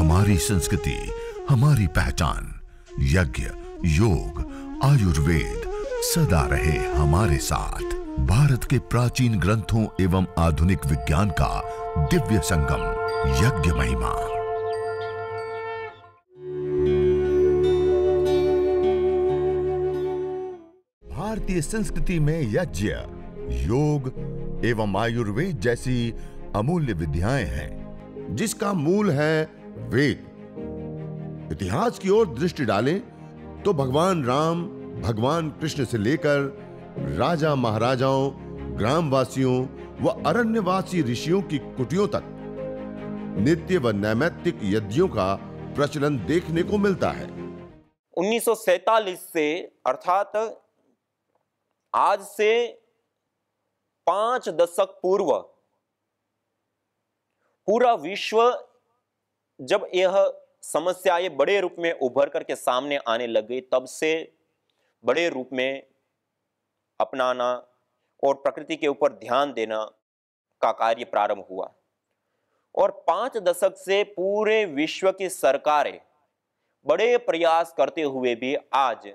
हमारी संस्कृति, हमारी पहचान। यज्ञ, योग, आयुर्वेद सदा रहे हमारे साथ। भारत के प्राचीन ग्रंथों एवं आधुनिक विज्ञान का दिव्य संगम, यज्ञ महिमा। भारतीय संस्कृति में यज्ञ, योग एवं आयुर्वेद जैसी अमूल्य विद्याएं हैं, जिसका मूल है वेद। इतिहास की ओर दृष्टि डालें तो भगवान राम, भगवान कृष्ण से लेकर राजा महाराजाओं, ग्रामवासियों व अरण्यवासी ऋषियों की कुटियों तक नित्य व नैमित्तिक यज्ञों का प्रचलन देखने को मिलता है। 1947 से अर्थात आज से 5 दशक पूर्व पूरा विश्व जब यह समस्याएं बड़े रूप में उभर करके सामने आने लग गई, तब से बड़े रूप में अपनाना और प्रकृति के ऊपर ध्यान देना का कार्य प्रारंभ हुआ। और 5 दशक से पूरे विश्व की सरकारें बड़े प्रयास करते हुए भी आज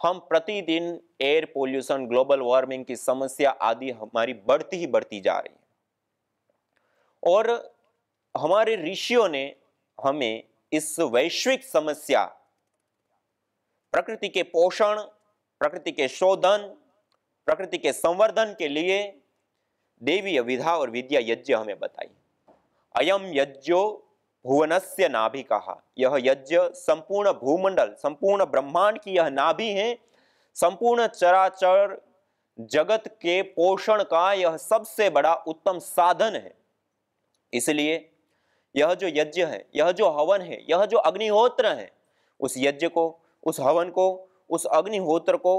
हम प्रतिदिन एयर पोल्यूशन, ग्लोबल वार्मिंग की समस्या आदि हमारी बढ़ती ही बढ़ती जा रही है। और हमारे ऋषियों ने हमें इस वैश्विक समस्या, प्रकृति के पोषण, प्रकृति के शोधन, प्रकृति के संवर्धन के लिए देवीय विधा और विद्या यज्ञ हमें बताई। अयम यज्ञो भुवनस्य नाभि कहा, यह यज्ञ संपूर्ण भूमंडल, संपूर्ण ब्रह्मांड की यह नाभि है, संपूर्ण चराचर जगत के पोषण का यह सबसे बड़ा उत्तम साधन है। इसलिए यह जो यज्ञ है, यह जो हवन है, यह जो अग्निहोत्र है, उस यज्ञ को, उस हवन को, उस अग्निहोत्र को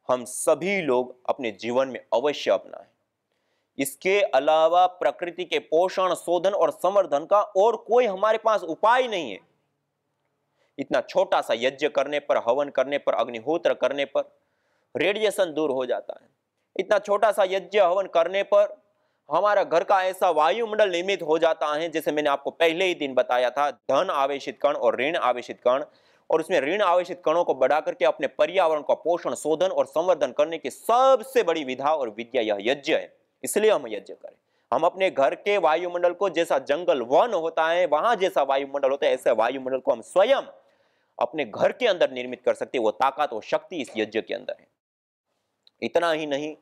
हम सभी लोग अपने जीवन में अवश्य अपनाएं। इसके अलावा प्रकृति के पोषण, शोधन और संवर्धन का और कोई हमारे पास उपाय नहीं है। इतना छोटा सा यज्ञ करने पर, हवन करने पर, अग्निहोत्र करने पर रेडिएशन दूर हो जाता है। इतना छोटा सा यज्ञ हवन करने पर हमारा घर का ऐसा वायुमंडल निर्मित हो जाता है, जैसे मैंने आपको पहले ही दिन बताया था, धन आवेशित कण और ऋण आवेशित कण, और उसमें ऋण आवेशित कणों को बढ़ा करके अपने पर्यावरण का पोषण, शोधन और संवर्धन करने की सबसे बड़ी विधा और विद्या यह यज्ञ है। इसलिए हम यज्ञ करें। हम अपने घर के वायुमंडल को, जैसा जंगल वन होता है वहां जैसा वायुमंडल होता है, ऐसे वायुमंडल को हम स्वयं अपने घर के अंदर निर्मित कर सकते हैं। वो ताकत, वो शक्ति इस यज्ञ के अंदर है। इतना ही नहीं,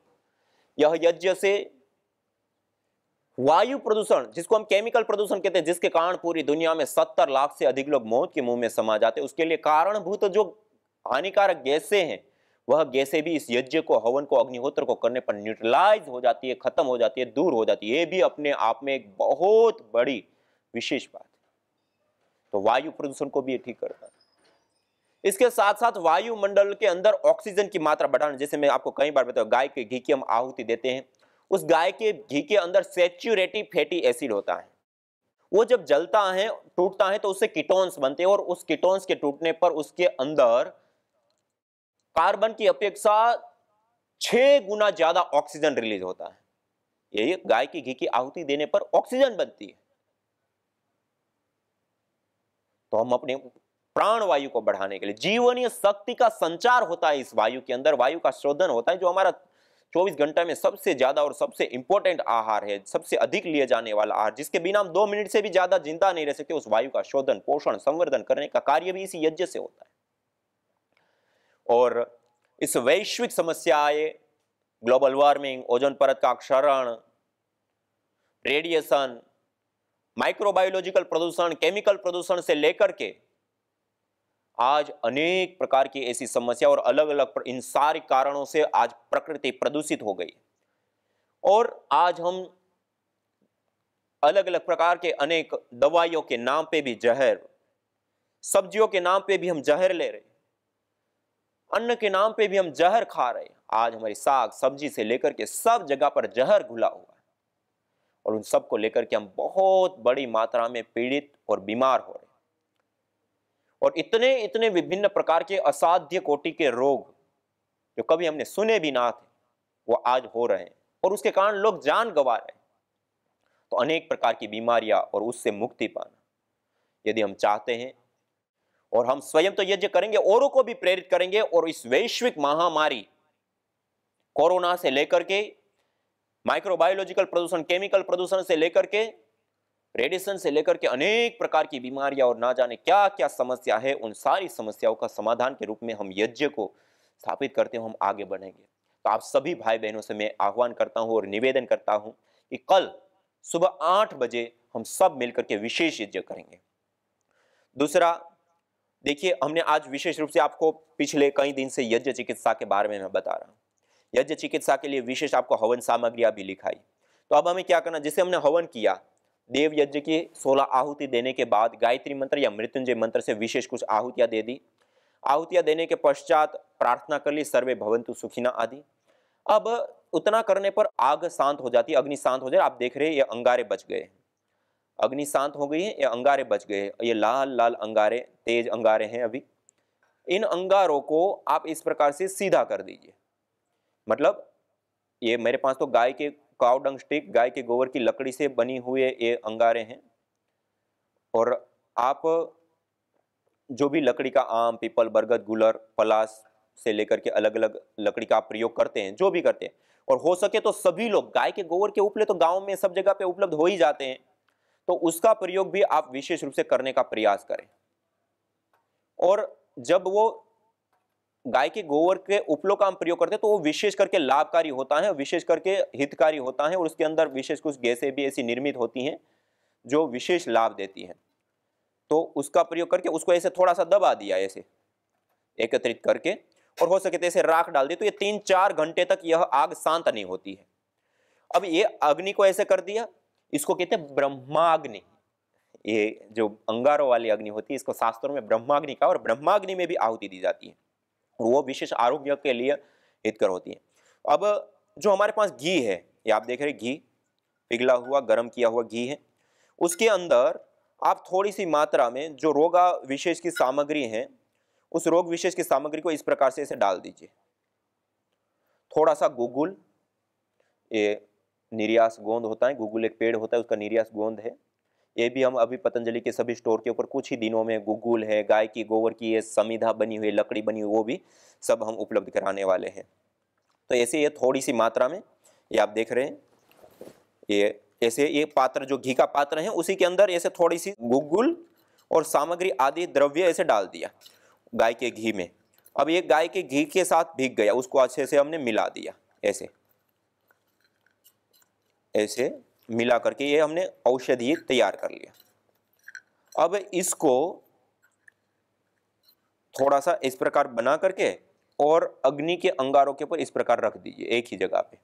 यह यज्ञ से वायु प्रदूषण, जिसको हम केमिकल प्रदूषण कहते हैं, जिसके कारण पूरी दुनिया में 70 लाख से अधिक लोग मौत के मुंह में समा जाते हैं, उसके लिए कारणभूत जो हानिकारक गैसें हैं, वह गैसें भी इस यज्ञ को, हवन को, अग्निहोत्र को करने पर न्यूट्रलाइज हो जाती है, खत्म हो जाती है, दूर हो जाती है। ये भी अपने आप में एक बहुत बड़ी विशेष बात है। तो वायु प्रदूषण को भी ये ठीक करता है। इसके साथ साथ वायुमंडल के अंदर ऑक्सीजन की मात्रा बढ़ाना, जैसे मैं आपको कई बार बताया, गाय के घी की हम आहुति देते हैं, उस गाय के घी के अंदर सैचुरेटिव फैटी एसिड होता है। वो जब जलता है, टूटता है, तो उससे कीटोन्स बनते हैं, और उस कीटोन्स के टूटने पर उसके अंदर कार्बन की अपेक्षा 6 गुना ज्यादा ऑक्सीजन रिलीज होता है। यही गाय की घी की आहुति देने पर ऑक्सीजन बनती है। तो हम अपने प्राणवायु को बढ़ाने के लिए, जीवनीय शक्ति का संचार होता है इस वायु के अंदर, वायु का शोधन होता है, जो हमारा 24 घंटे में सबसे ज्यादा और सबसे इंपॉर्टेंट आहार है, सबसे अधिक लिए जाने वाला आहार, जिसके बिना हम 2 मिनट से भी ज्यादा जिंदा नहीं रह सकते। उस वायु का शोधन, पोषण, संवर्धन करने का कार्य भी इसी यज्ञ से होता है। और इस वैश्विक समस्याएं, ग्लोबल वार्मिंग, ओजोन परत का क्षरण, रेडिएशन, माइक्रोबायोलॉजिकल प्रदूषण, केमिकल प्रदूषण से लेकर के आज अनेक प्रकार की ऐसी समस्या और अलग अलग इन सारे कारणों से आज प्रकृति प्रदूषित हो गई। और आज हम अलग अलग प्रकार के अनेक दवाइयों के नाम पे भी जहर, सब्जियों के नाम पे भी हम जहर ले रहे, अन्न के नाम पे भी हम जहर खा रहे हैं। आज हमारी साग सब्जी से लेकर के सब जगह पर जहर घुला हुआ है, और उन सब को लेकर के हम बहुत बड़ी मात्रा में पीड़ित और बीमार हो रहे हैं। और इतने इतने विभिन्न प्रकार के असाध्य कोटि के रोग जो कभी हमने सुने भी ना थे, वो आज हो रहे हैं, और उसके कारण लोग जान गंवा रहे हैं। तो अनेक प्रकार की बीमारियां और उससे मुक्ति पाना, यदि हम चाहते हैं, और हम स्वयं तो यज्ञ करेंगे, औरों को भी प्रेरित करेंगे, और इस वैश्विक महामारी कोरोना से लेकर के माइक्रोबायोलॉजिकल प्रदूषण, केमिकल प्रदूषण से लेकर के रेडिएशन से लेकर के अनेक प्रकार की बीमारियां और ना जाने क्या क्या समस्या है, उन सारी समस्याओं का समाधान के रूप में हम यज्ञ को स्थापित करते हुए हम आगे बढ़ेंगे। तो आप सभी भाई बहनों से मैं आह्वान करता हूं और निवेदन करता हूं कि कल सुबह 8 बजे हम सब मिलकर के विशेष यज्ञ करेंगे। दूसरा, देखिए, हमने आज विशेष रूप से आपको पिछले कई दिन से यज्ञ चिकित्सा के बारे में मैं बता रहा हूं। यज्ञ चिकित्सा के लिए विशेष आपको हवन सामग्रियां भी लिखाई। तो अब हमें क्या करना, जिसे हमने हवन किया, देव यज्ञ की 16 आहुति देने के बाद गायत्री मंत्र या मृत्युंजय मंत्र से विशेष कुछ आहुतियां दे दी। आहुतियां देने के पश्चात प्रार्थना कर ली, सर्वे भवन्तु सुखिना आदि। अब उतना करने पर आग शांत हो जाती है, अग्नि शांत हो जाए। आप देख रहे हैं ये अंगारे बच गए, अग्नि शांत हो गई है, ये अंगारे बच गए, ये लाल लाल अंगारे, तेज अंगारे हैं अभी। इन अंगारों को आप इस प्रकार से सीधा कर दीजिए। मतलब ये मेरे पास तो गाय के काउ डंग स्टिक, गाय के गोबर की लकड़ी से बनी हुए ये अंगारे हैं, और आप जो भी लकड़ी का आम, पीपल, बरगद, गुलर, पलास से लेकर के अलग अलग लकड़ी का आप प्रयोग करते हैं, जो भी करते हैं, और हो सके तो सभी लोग, गाय के गोबर के उपले तो गांव में सब जगह पे उपलब्ध हो ही जाते हैं, तो उसका प्रयोग भी आप विशेष रूप से करने का प्रयास करें। और जब वो गाय के गोबर के उपलों का हम प्रयोग करते हैं तो वो विशेष करके लाभकारी होता है, विशेष करके हितकारी होता है, और उसके अंदर विशेष कुछ गैसें भी ऐसी निर्मित होती हैं जो विशेष लाभ देती हैं। तो उसका प्रयोग करके उसको ऐसे थोड़ा सा दबा दिया, ऐसे एकत्रित करके, और हो सके तो ऐसे राख डाल दी, तो ये 3-4 घंटे तक यह आग शांत नहीं होती है। अब ये अग्नि को ऐसे कर दिया, इसको कहते हैं ब्रह्माग्नि। ये जो अंगारों वाली अग्नि होती है, इसको शास्त्रों में ब्रह्माग्नि का, और ब्रह्माग्नि में भी आहुति दी जाती है, वो विशेष आरोग्य के लिए हितकर होती है। अब जो हमारे पास घी है, ये आप देख रहे हैं, घी पिघला हुआ गर्म किया हुआ घी है, उसके अंदर आप थोड़ी सी मात्रा में जो रोगा विशेष की सामग्री है, उस रोग विशेष की सामग्री को इस प्रकार से इसे डाल दीजिए। थोड़ा सा गुगुल, ये निर्यास गोंद होता है, गुगुल एक पेड़ होता है, उसका निर्यास गोंद है, ये भी हम अभी पतंजलि के सभी स्टोर के ऊपर कुछ ही दिनों में, गुगुल है, गाय की गोबर की ये समिधा बनी हुई, लकड़ी बनी हुई, वो भी सब हम उपलब्ध कराने वाले हैं। तो ऐसे ये थोड़ी सी मात्रा में, ये आप देख रहे हैं, ये ऐसे ये पात्र जो घी का पात्र है, उसी के अंदर ऐसे थोड़ी सी गुगुल और सामग्री आदि द्रव्य ऐसे डाल दिया गाय के घी में। अब ये गाय के घी के साथ भीग गया, उसको अच्छे से हमने मिला दिया, ऐसे ऐसे मिला करके ये हमने औषधि तैयार कर लिया। अब इसको थोड़ा सा इस प्रकार बना करके और अग्नि के अंगारों के ऊपर इस प्रकार रख दीजिए, एक ही जगह पे,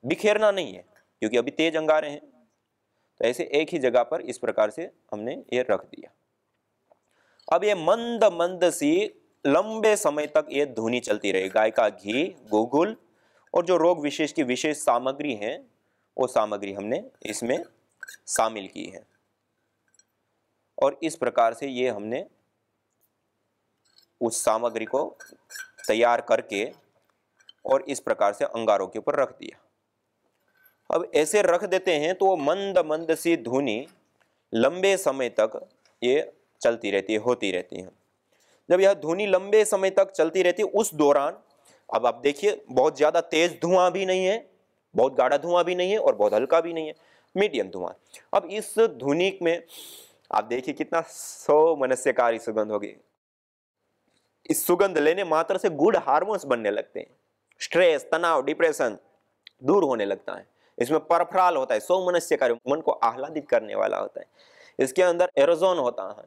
बिखेरना नहीं है क्योंकि अभी तेज अंगारे हैं। तो ऐसे एक ही जगह पर इस प्रकार से हमने ये रख दिया। अब ये मंद मंद सी लंबे समय तक ये धुनी चलती रही, गाय का घी, गुगुल और जो रोग विशेष की विशेष सामग्री है, वो सामग्री हमने इसमें शामिल की है, और इस प्रकार से ये हमने उस सामग्री को तैयार करके और इस प्रकार से अंगारों के ऊपर रख दिया। अब ऐसे रख देते हैं तो मंद मंद सी धुनी लंबे समय तक ये चलती रहती है, होती रहती है। जब यह धुनी लंबे समय तक चलती रहती है, उस दौरान अब आप देखिए, बहुत ज्यादा तेज धुआं भी नहीं है, बहुत गाढ़ा धुआं भी नहीं है, और बहुत हल्का भी नहीं है, मीडियम धुआं। अब इस धुनी में आप देखिए कितना सौमनस्यकारी सुगंध होगी। इस सुगंध लेने मात्र से गुड हार्मोन्स बनने लगते हैं, स्ट्रेस, तनाव, डिप्रेशन दूर होने लगता है। इसमें परफ्राल होता है, सौमनस्यकारी, मन को आह्लादित करने वाला होता है। इसके अंदर एरोजोन होता है,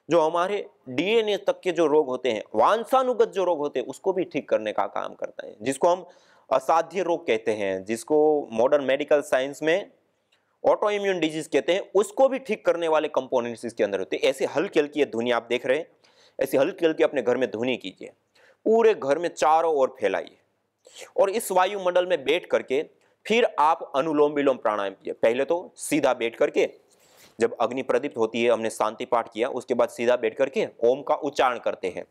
जो हमारे डीएनए तक के जो रोग होते हैं, वांछानुगत जो रोग होते हैं, उसको भी ठीक करने का काम करता है, जिसको हम असाध्य रोग कहते हैं, जिसको मॉडर्न मेडिकल साइंस में ऑटो इम्यून डिजीज कहते हैं, उसको भी ठीक करने वाले कंपोनेंट्स इसके अंदर होते हैं। ऐसे हल्की हल्की धुनी आप देख रहे हैं, ऐसी हल्की हल्की अपने घर में धुनी कीजिए, पूरे घर में चारों ओर फैलाइए, और इस वायुमंडल में बैठ करके फिर आप अनुलोम विलोम प्राणायाम कीजिए। पहले तो सीधा बैठ करके, जब अग्नि प्रदीप्त होती है, हमने शांति पाठ किया, उसके बाद सीधा बैठ करके ओम का उच्चारण करते हैं।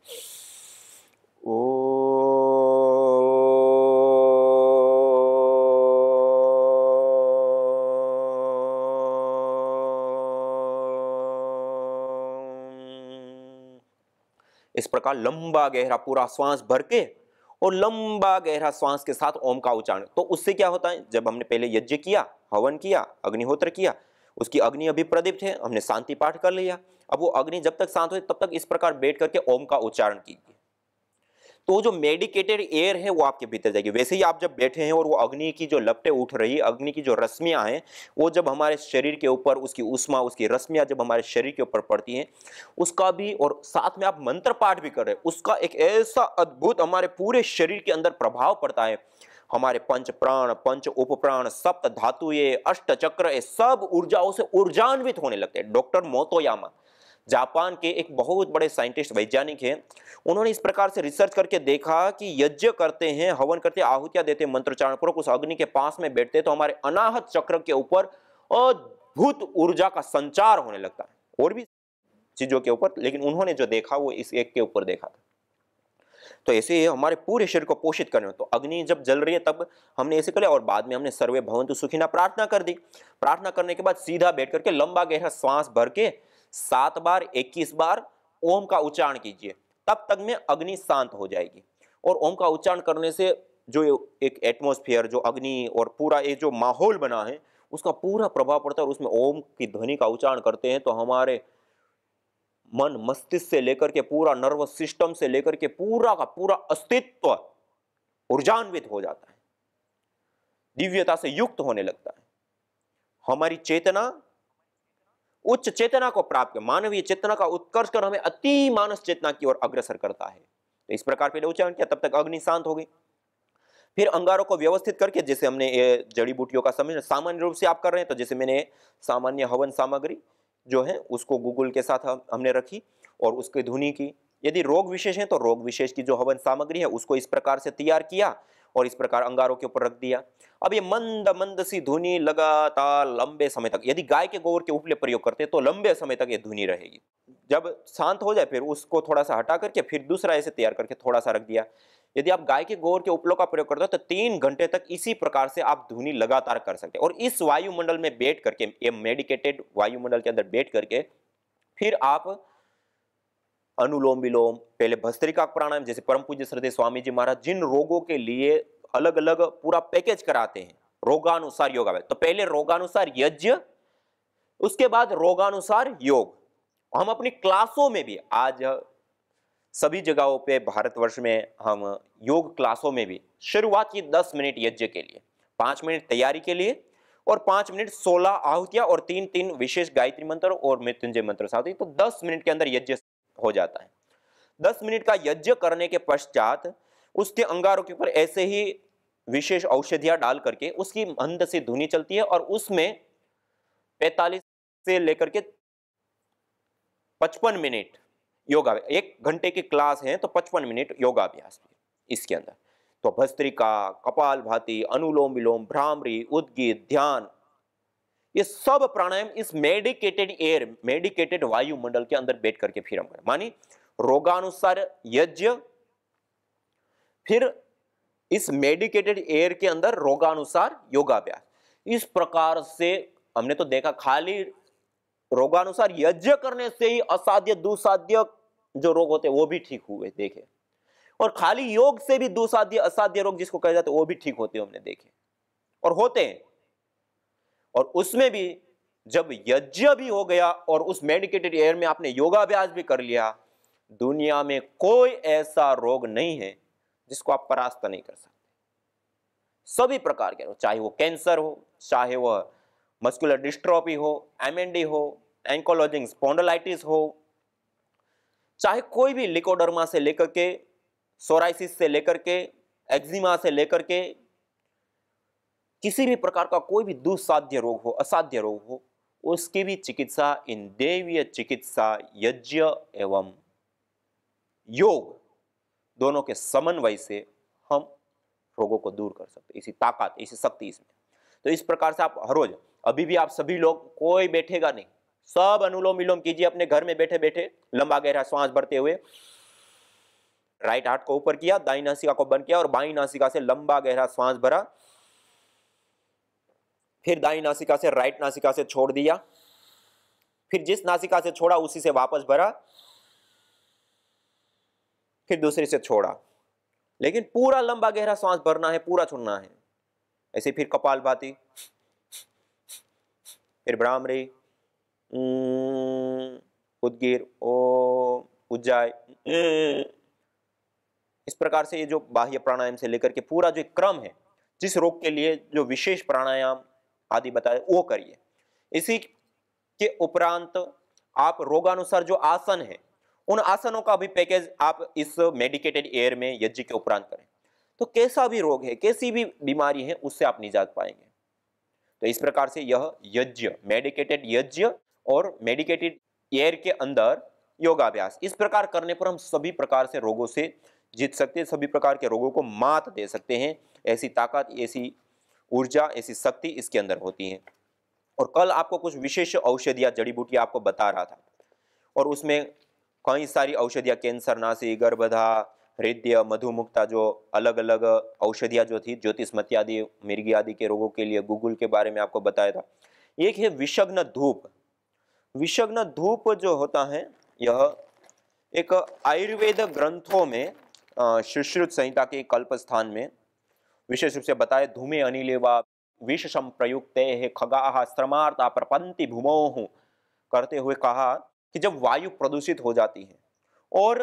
इस प्रकार लंबा गहरा पूरा श्वास भर के और लंबा गहरा श्वास के साथ ओम का उच्चारण। तो उससे क्या होता है, जब हमने पहले यज्ञ किया, हवन किया, अग्निहोत्र किया, उसकी अग्नि अभी प्रदीप्त है, हमने शांति पाठ कर लिया। अब वो अग्नि जब तक शांत हो तब तक इस प्रकार बैठ करके ओम का उच्चारण कीजिए। तो जो मेडिकेटेड एयर है वो आपके भीतर जाएगी। वैसे ही आप जब बैठे हैं और वो अग्नि की जो लपटें उठ रही है, अग्नि की जो रश्मियां हैं, वो जब हमारे शरीर के ऊपर उसकी उष्मा, उसकी रश्मियां जब हमारे शरीर के ऊपर पड़ती हैं, उसका भी, और साथ में आप मंत्र पाठ भी कर रहे हैं, उसका एक ऐसा अद्भुत हमारे पूरे शरीर के अंदर प्रभाव पड़ता है। हमारे पंच प्राण, पंच उपप्राण, सप्त धातु, ये अष्ट चक्र, ये सब ऊर्जाओं से ऊर्जान्वित होने लगते हैं। डॉक्टर मोतोयामा, जापान के एक बहुत बड़े साइंटिस्ट, वैज्ञानिक हैं, उन्होंने इस प्रकार से रिसर्च करके देखा कि यज्ञ करते हैं, हवन करते हैं, आहुतियां देते हैं, मंत्रोच्चारण पूर्वक उस अग्नि के पास में बैठते हैं, तो हमारे अनाहत चक्र के ऊपर अद्भुत ऊर्जा का संचार होने लगता है। और भी चीजों के ऊपर, लेकिन उन्होंने जो देखा वो इस एक के ऊपर देखा था। तो ऐसे हमारे पूरे शरीर को पोषित करने, तो अग्नि जब जल रही है तब हमने ऐसे कर लिया, और बाद में हमने सर्वे भवन्तु सुखिनः प्रार्थना कर दी। प्रार्थना करने के बाद सीधा बैठ करके लंबा गहरा श्वास भर के 7 बार 21 बार ओम का उच्चारण कीजिए, तब तक में अग्नि शांत हो जाएगी। और ओम का उच्चारण करने से जो एक एटमॉस्फेयर, जो अग्नि और पूरा ये जो माहौल बना है, उसका पूरा प्रभाव पड़ता है। और उसमें ओम की ध्वनि का उच्चारण करते हैं तो हमारे मन, मस्तिष्क से लेकर के पूरा नर्वस सिस्टम से लेकर के पूरा का पूरा अस्तित्व ऊर्जान्वित हो जाता है, दिव्यता से युक्त होने लगता है। हमारी चेतना उच्च चेतना को प्राप्त कर, मानवीय चेतना का उत्कर्ष कर हमें अति मानस चेतना की ओर अग्रसर करता है। तो इस प्रकार पहले उच्चारण किया, तब तक अग्नि शांत हो गई। फिर अंगारों को व्यवस्थित करके, जैसे हमने ये जड़ी बूटियों का समझ सामान्य रूप से आप कर रहे हैं, तो जैसे मैंने सामान्य हवन सामग्री जो है उसको गूगल के साथ हमने रखी और उसकी धुनी की। यदि रोग विशेष है तो रोग विशेष की जो हवन सामग्री है उसको इस प्रकार से तैयार किया और इस प्रकार अंगारों के ऊपर रख दिया। अब ये मंद मंद सी धुनी लगातार लंबे समय तक, यदि गाय के गोबर के उपले प्रयोग करते हैं तो लंबे समय तक ये धुनी रहेगी। जब शांत हो जाए फिर उसको थोड़ा सा हटा करके फिर दूसरा ऐसे तैयार करके थोड़ा सा रख दिया। यदि आप गाय के गोबर के उपलों का प्रयोग करते हो तो 3 घंटे तक इसी प्रकार से आप धुनी लगातार कर सकते हैं। और इस वायुमंडल में बैठ करके, ये मेडिकेटेड वायुमंडल के अंदर बैठ करके फिर आप अनुलोम विलोम, पहले भस्त्रिका प्राणायाम, जैसे परम पूज्य श्रद्धेय स्वामी जी महाराज जिन रोगों के लिए अलग अलग पूरा पैकेज कराते हैं, रोगानुसार योगाभ्यास, तो पहले रोगानुसार यज्ञ, उसके बाद रोगानुसार योग। हम अपनी क्लासों में भी आज सभी जगहों पे भारतवर्ष में हम योग क्लासों में भी शुरुआत की 10 मिनट यज्ञ के लिए, 5 मिनट तैयारी के लिए और 5 मिनट 16 आहुतियां और 3 विशेष गायत्री मंत्र और मृत्युंजय मंत्र साथ ही, तो 10 मिनट के अंदर यज्ञ हो जाता है। 10 मिनट का यज्ञ करने के पश्चात उसके अंगारों के ऊपर ऐसे ही विशेष औषधियां डाल करके उसकी मंद से धुनी चलती है और उसमें 45 से लेकर के 55 मिनट योगाभ्यास, 1 घंटे की क्लास है तो 55 मिनट योगाभ्यास इसके अंदर। तो भस्त्रिका, कपालभाति, अनुलोम विलोम, भ्रामरी, उद्गीत, ध्यान, ये सब प्राणायाम इस मेडिकेटेड एयर, मेडिकेटेड वायुमंडल के अंदर बैठ करके फिर हम करें। मानी रोगानुसार यज्ञ, फिर इस मेडिकेटेड एयर के अंदर रोगानुसार योगाभ्यास। इस प्रकार से हमने तो देखा खाली रोगानुसार यज्ञ करने से ही असाध्य दुसाध्य जो रोग होते हैं वो भी ठीक हुए देखे, और खाली योग से भी दुसाध्य असाध्य रोग जिसको कहे जाते हैं वो भी ठीक होते हमने देखे और होते हैं। और उसमें भी जब यज्ञ भी हो गया और उस मेडिकेटेड एयर में आपने योगाभ्यास भी कर लिया, दुनिया में कोई ऐसा रोग नहीं है जिसको आप परास्त नहीं कर सकते। सभी प्रकार के, चाहे वो कैंसर हो, चाहे वह मस्कुलर डिस्ट्रोफी हो, एमएनडी हो, एंकोलॉजिंग स्पॉन्डिलाइटिस हो, चाहे कोई भी लिकोडर्मा से लेकर के, सोराइसिस से लेकर के, एक्जिमा से लेकर के, किसी भी प्रकार का कोई भी दुस्साध्य रोग हो, असाध्य रोग हो, उसकी भी चिकित्सा इन देवीय चिकित्सा यज्ञ एवं योग दोनों के समन्वय से हम रोगों को दूर कर सकते, इसी ताकत, इसी शक्ति इसमें। तो इस प्रकार से आप हर रोज, अभी भी आप सभी लोग, कोई बैठेगा नहीं, सब अनुलोम विलोम कीजिए अपने घर में बैठे बैठे, लंबा गहरा श्वास भरते हुए। राइट हाथ को ऊपर किया, दाई नासिका को बंद किया और बाई नासिका से लंबा गहरा श्वास भरा, फिर दाई नासिका से राइट नासिका से छोड़ दिया, फिर जिस नासिका से छोड़ा उसी से वापस भरा, फिर दूसरे से छोड़ा, लेकिन पूरा लंबा गहरा सांस भरना है, पूरा छोड़ना है। ऐसे फिर कपालभाति, फिर भ्रामरी, उद्गीर, ओम, उज्जाय। इस प्रकार से ये जो बाह्य प्राणायाम से लेकर के पूरा जो क्रम है, जिस रोग के लिए जो विशेष प्राणायाम आदि बताए वो करिए। इसी के उपरांत आप रोगानुसार जो आसन है, उन आसनों का भी पैकेज आप इस मेडिकेटेड एयर में यज्ञ के उपरांत करें। तो कैसा भी रोग है, कैसी भी बीमारी है, उससे आप निजात पाएंगे। तो इस प्रकार से यह यज्ञ, मेडिकेटेड यज्ञ और मेडिकेटेड एयर के अंदर योगाभ्यास, इस प्रकार करने पर हम सभी प्रकार से रोगों से जीत सकते हैं, सभी प्रकार के रोगों को मात दे सकते हैं। ऐसी ताकत, ऐसी ऊर्जा, ऐसी शक्ति इसके अंदर होती है। और कल आपको कुछ विशेष औषधियां, जड़ी बूटियां आपको बता रहा था, और उसमें कई सारी औषधियां, कैंसर नाशी, गर्भधा, हृदय, मधुमुक्ता, जो अलग अलग औषधियां जो थी, ज्योतिषमती आदि, मिर्गी आदि के रोगों के लिए, गूगल के बारे में आपको बताया था। एक है विषग्न धूप। विषग्न धूप जो होता है, यह एक आयुर्वेद ग्रंथों में सुश्रुत संहिता के कल्प स्थान में विशेष रूप से बताए, धूमे अनिले वा विष संप्रयुक्ते है खगाः श्रमार्ता प्रपंति भूमोः, करते हुए कहा कि जब वायु प्रदूषित हो जाती है और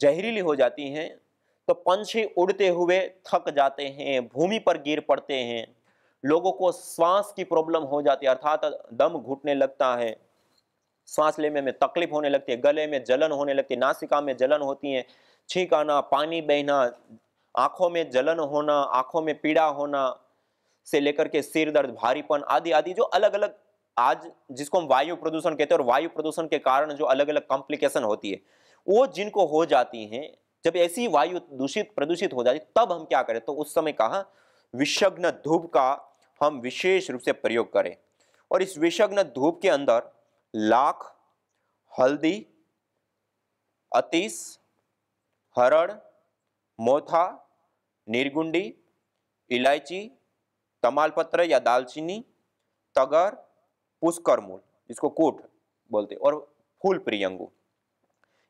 जहरीली हो जाती हैं, तो पंछी उड़ते हुए थक जाते हैं, भूमि पर गिर पड़ते हैं, लोगों को श्वास की प्रॉब्लम हो जाती है, अर्थात दम घुटने लगता है, सांस लेने में तकलीफ होने लगती है, गले में जलन होने लगती है, नासिका में जलन होती है, छींक आना, पानी बहना, आंखों में जलन होना, आंखों में पीड़ा होना से लेकर के सिर दर्द, भारीपन आदि आदि, जो अलग अलग आज जिसको हम वायु प्रदूषण कहते हैं, और वायु प्रदूषण के कारण जो अलग अलग कॉम्प्लिकेशन होती है, वो जिनको हो जाती हैं, जब ऐसी वायु दूषित प्रदूषित हो जाती, तब हम क्या करें? तो उस समय कहा विषग्न धूप का हम विशेष रूप से प्रयोग करें। और इस विषग्न धूप के अंदर लाख, हल्दी, अतीस, हरड़, मोथा, निर्गुंडी, इलायची, तमालपत्र या दालचीनी, तगर, पुष्कर मूल, जिसको कूट बोलते, और फूल प्रियंगु,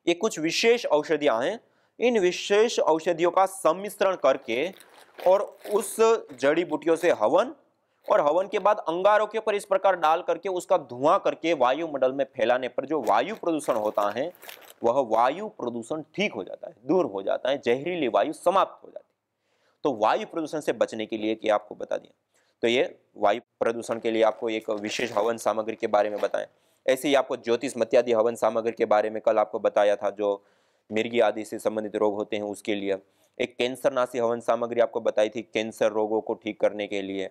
ये कुछ विशेष औषधियां हैं। इन विशेष औषधियों का सम्मिश्रण करके और उस जड़ी बूटियों से हवन, और हवन के बाद अंगारों के ऊपर इस प्रकार डाल करके उसका धुआं करके वायुमंडल में फैलाने पर जो वायु प्रदूषण होता है, वह वायु प्रदूषण ठीक हो जाता है, दूर हो जाता है, जहरीली वायु समाप्त हो जाती है। तो वायु प्रदूषण से बचने के लिए कि आपको बता दिया, तो ये वायु प्रदूषण के लिए आपको एक विशेष हवन सामग्री के बारे में बताएं। ऐसे ही आपको ज्योतिषमती आदि हवन सामग्री के बारे में कल आपको बताया था, जो मिर्गी आदि से संबंधित रोग होते हैं उसके लिए। एक कैंसर नाशी हवन सामग्री आपको बताई थी, कैंसर रोगों को ठीक करने के लिए।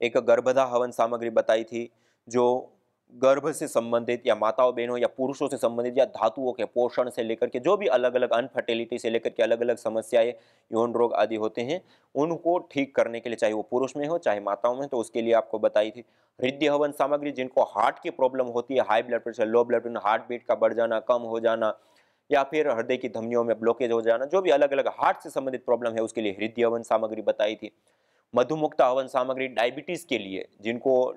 एक गर्भधा हवन सामग्री बताई थी, जो गर्भ से संबंधित या माताओं बहनों या पुरुषों से संबंधित या धातुओं के पोषण से लेकर के जो भी अलग अलग अनफर्टिलिटी से लेकर के अलग अलग समस्याएं, यौन रोग आदि होते हैं, उनको ठीक करने के लिए, चाहे वो पुरुष में हो चाहे माताओं में, तो उसके लिए आपको बताई थी। हृदय हवन सामग्री, जिनको हार्ट की प्रॉब्लम होती है, high blood pressure, low blood pressure, heart beat का बढ़ जाना, कम हो जाना, या फिर हृदय की धमनियों में ब्लॉकेज हो जाना, जो भी अलग अलग हार्ट से संबंधित प्रॉब्लम है, उसके लिए हृदय हवन सामग्री बताई थी। मधुमुक्ता हवन सामग्री डायबिटीज के लिए, जिनको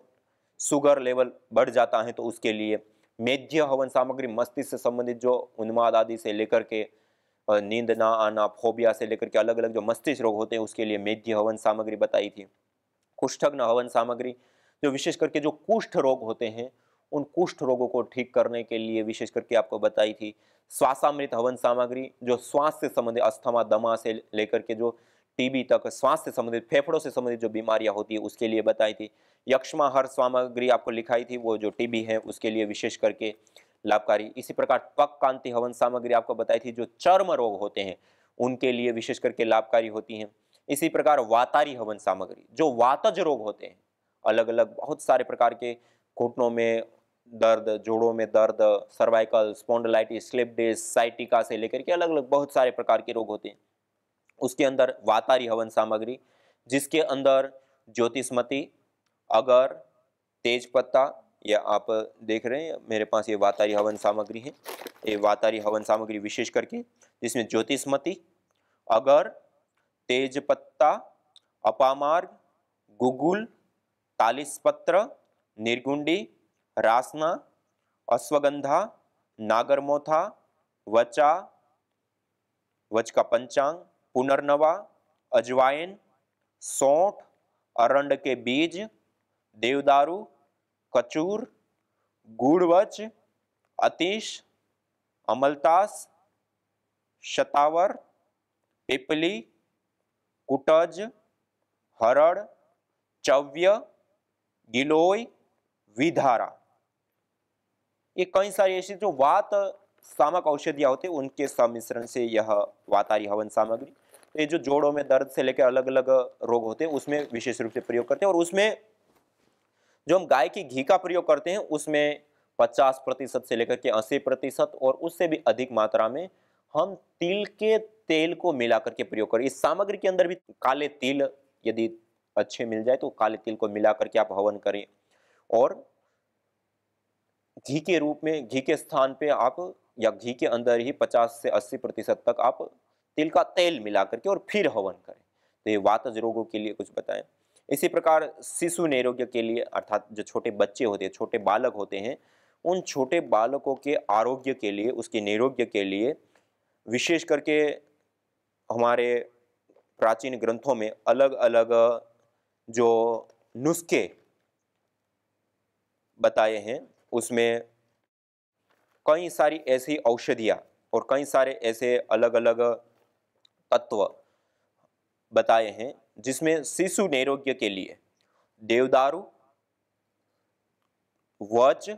शुगर लेवल बढ़ जाता है, तो उसके लिए। मेध्य हवन सामग्री, मस्तिष्क से संबंधित जो उन्माद आदि से लेकर के नींद ना आना, फोबिया से लेकर के अलग अलग जो मस्तिष्क रोग होते हैं, उसके लिए मेध्य हवन सामग्री बताई थी। कुष्ठग्न हवन सामग्री, जो विशेष करके जो कुष्ठ रोग होते हैं, उन कुष्ठ रोगों को ठीक करने के लिए विशेष करके आपको बताई थी। श्वासामृत हवन सामग्री, जो श्वास से संबंधित अस्थमा, दमा से लेकर के जो टीबी तक, श्वास से संबंधित, फेफड़ों से संबंधित जो बीमारियां होती है, उसके लिए बताई थी। यक्ष्माहर सामग्री आपको लिखाई थी, वो जो टीबी है उसके लिए विशेष करके लाभकारी। इसी प्रकार त्वक कांति हवन सामग्री आपको बताई थी, जो चर्म रोग होते हैं उनके लिए विशेष करके लाभकारी होती हैं। इसी प्रकार वातारी हवन सामग्री, जो वातज रोग होते हैं, अलग अलग बहुत सारे प्रकार के, घुटनों में दर्द, जोड़ों में दर्द, cervical, spondylitis, slip disc, sciatica से लेकर के अलग अलग बहुत सारे प्रकार के रोग होते हैं, उसके अंदर वातारी हवन सामग्री, जिसके अंदर ज्योतिषमती, अगर, तेज पत्ता, या आप देख रहे हैं मेरे पास ये वातारी हवन सामग्री है, ये वातारी हवन सामग्री विशेष करके, जिसमें ज्योतिषमती, अगर, तेज पत्ता, अपामार्ग, गुगुल, तालिसपत्र, निर्गुंडी, रासना, अश्वगंधा, नागरमोथा, वचा, वज का पंचांग, पुनर्नवा, अजवाइन, सौंठ, अरंड के बीज, देवदारू, कचूर, गुड़वच, अतीश, अमलतास, शतावर, पिपली, कुटज, हरड़, चव्य, गिलोय, विधारा। ये कई सारी ऐसी जो वात सामक औषधियां होते हैं उनके सम्मिश्रण से यह वातारी हवन सामग्री, तो ये जो जोड़ों में दर्द से लेकर अलग अलग रोग होते हैं उसमें विशेष रूप से प्रयोग करते हैं। और उसमें जो हम गाय की घी का प्रयोग करते हैं उसमें 50% से लेकर के 80% और उससे भी अधिक मात्रा में हम तिल के तेल को मिलाकर के प्रयोग करें। इस सामग्री के अंदर भी काले तिल यदि अच्छे मिल जाए तो काले तिल को मिलाकर के आप हवन करें। और घी के रूप में, घी के स्थान पे आप या घी के अंदर ही 50 से 80% तक आप तिल का तेल मिला करके और फिर हवन करें। तो ये वातज रोगों के लिए कुछ बताएं। इसी प्रकार शिशु नैरोग्य के लिए, अर्थात जो छोटे बच्चे होते हैं, छोटे बालक होते हैं, उन छोटे बालकों के आरोग्य के लिए, उसके नैरोग्य के लिए विशेष करके हमारे प्राचीन ग्रंथों में अलग अलग जो नुस्खे बताए हैं उसमें कई सारी ऐसी औषधियाँ और कई सारे ऐसे अलग अलग तत्व बताए हैं जिसमें शिशु नैरोग्य के लिए देवदारू, वच,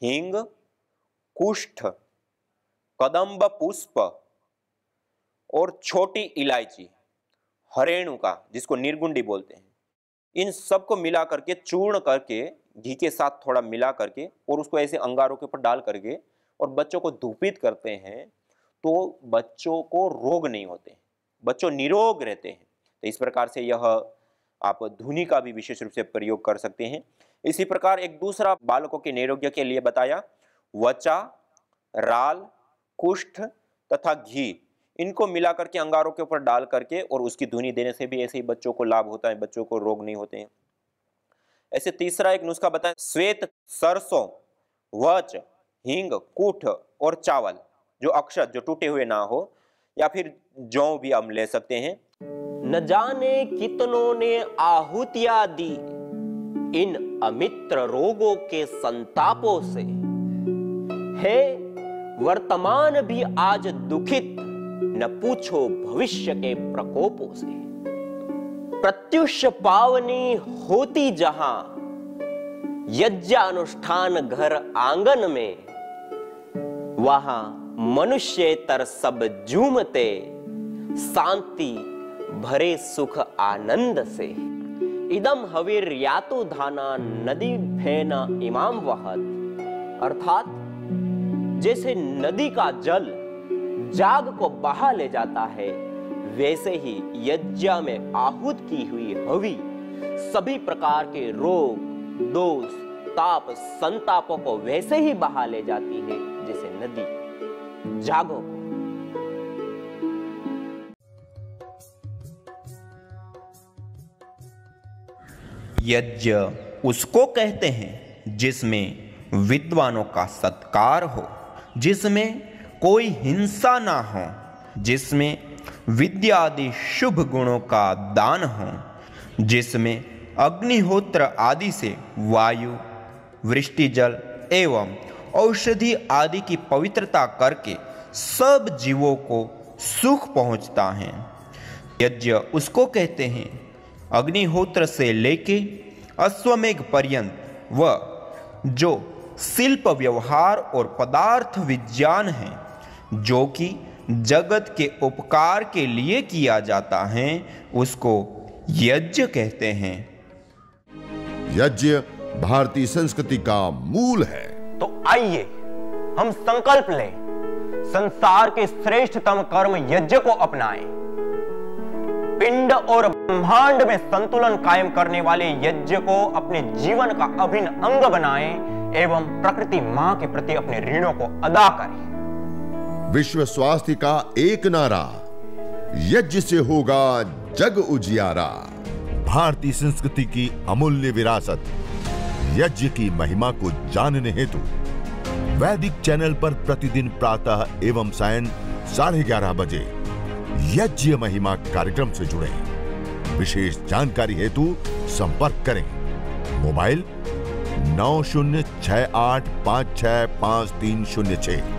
हींग, कुष्ठ, कदम्ब पुष्प और छोटी इलायची, हरेणुका जिसको निर्गुंडी बोलते हैं, इन सब को मिला करके चूर्ण करके घी के साथ थोड़ा मिला करके और उसको ऐसे अंगारों के ऊपर डाल करके और बच्चों को धूपित करते हैं तो बच्चों को रोग नहीं होते, बच्चों निरोग रहते हैं। तो इस प्रकार से यह आप धुनी का भी विशेष रूप से प्रयोग कर सकते हैं। इसी प्रकार एक दूसरा बालकों के नैरोग्य के लिए बताया, वचा, राल, कुष्ठ तथा घी, इनको मिला करके अंगारों के ऊपर डाल करके और उसकी धुनी देने से भी ऐसे ही बच्चों को लाभ होता है, बच्चों को रोग नहीं होते हैं। ऐसे तीसरा एक नुस्खा बताएं, श्वेत, सरसों, वच, हींग, कूठ और चावल, जो अक्षत, जो टूटे हुए ना हो, या फिर जौ भी हम ले सकते हैं। न जाने कितनों ने आहुतियां दी इन अमित्र रोगों के संतापों से, है वर्तमान भी आज दुखित, न पूछो भविष्य के प्रकोपों से। प्रत्युष पावनी होती जहां यज्ञानुष्ठान घर आंगन में, वहां मनुष्येतर सब झूमते शांति भरे सुख आनंद से। इदम हवीर यातो धाना नदी फेना इमाम वहत, अर्थात जैसे नदी का जल जाग को बहा ले जाता है, वैसे ही यज्ञ में आहूत की हुई हवि सभी प्रकार के रोग, दोष, ताप, संतापों को वैसे ही बहा ले जाती है जैसे नदी जागो को। यज्ञ उसको कहते हैं जिसमें विद्वानों का सत्कार हो, जिसमें कोई हिंसा ना हो, जिसमें विद्या आदि शुभ गुणों का दान हो, जिसमें अग्निहोत्र आदि से वायु, वृष्टि जल एवं औषधि आदि की पवित्रता करके सब जीवों को सुख पहुंचता है। यज्ञ उसको कहते हैं अग्निहोत्र से लेके अश्वमेघ पर्यंत व जो शिल्प व्यवहार और पदार्थ विज्ञान है, जो कि जगत के उपकार के लिए किया जाता है, उसको यज्ञ कहते हैं। यज्ञ भारतीय संस्कृति का मूल है। तो आइए हम संकल्प लें, संसार के श्रेष्ठतम कर्म यज्ञ को अपनाएं। पिंड और ब्रह्मांड में संतुलन कायम करने वाले यज्ञ को अपने जीवन का अभिन्न अंग बनाएं एवं प्रकृति मां के प्रति अपने ऋणों को अदा करें। विश्व स्वास्थ्य का एक नारा, यज्ञ से होगा जग उजियारा। भारतीय संस्कृति की अमूल्य विरासत यज्ञ की महिमा को जानने हेतु वैदिक चैनल पर प्रतिदिन प्रातः एवं सायं 11:30 बजे यज्ञ महिमा कार्यक्रम से जुड़े। विशेष जानकारी हेतु संपर्क करें मोबाइल 9068565306।